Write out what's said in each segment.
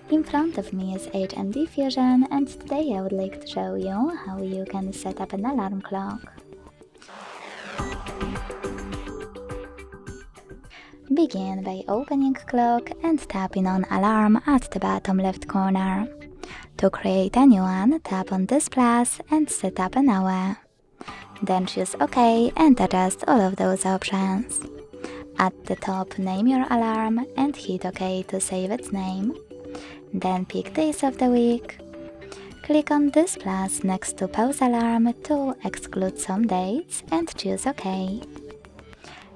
In front of me is HMD Fusion, and today I would like to show you how you can set up an alarm clock. Begin by opening clock and tapping on alarm at the bottom left corner. To create a new one, tap on this plus and set up an hour. Then choose OK and adjust all of those options. At the top, name your alarm and hit OK to save its name. Then pick days of the week. Click on this plus next to pause alarm to exclude some dates and choose OK.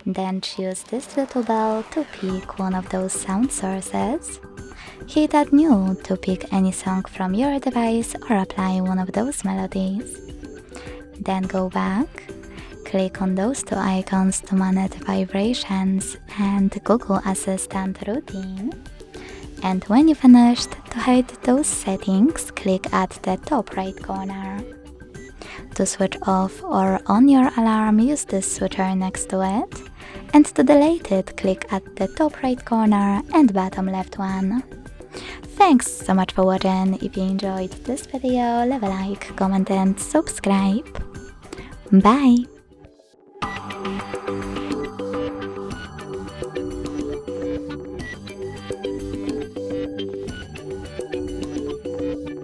Then choose this little bell to pick one of those sound sources. Hit add new to pick any song from your device or apply one of those melodies. Then go back. Click on those two icons to manage vibrations and Google Assistant routine. And when you finished, to hide those settings, click at the top right corner. To switch off or on your alarm, use this switcher next to it. And to delete it, click at the top right corner and bottom left one. Thanks so much for watching. If you enjoyed this video, leave a like, comment and subscribe. Bye!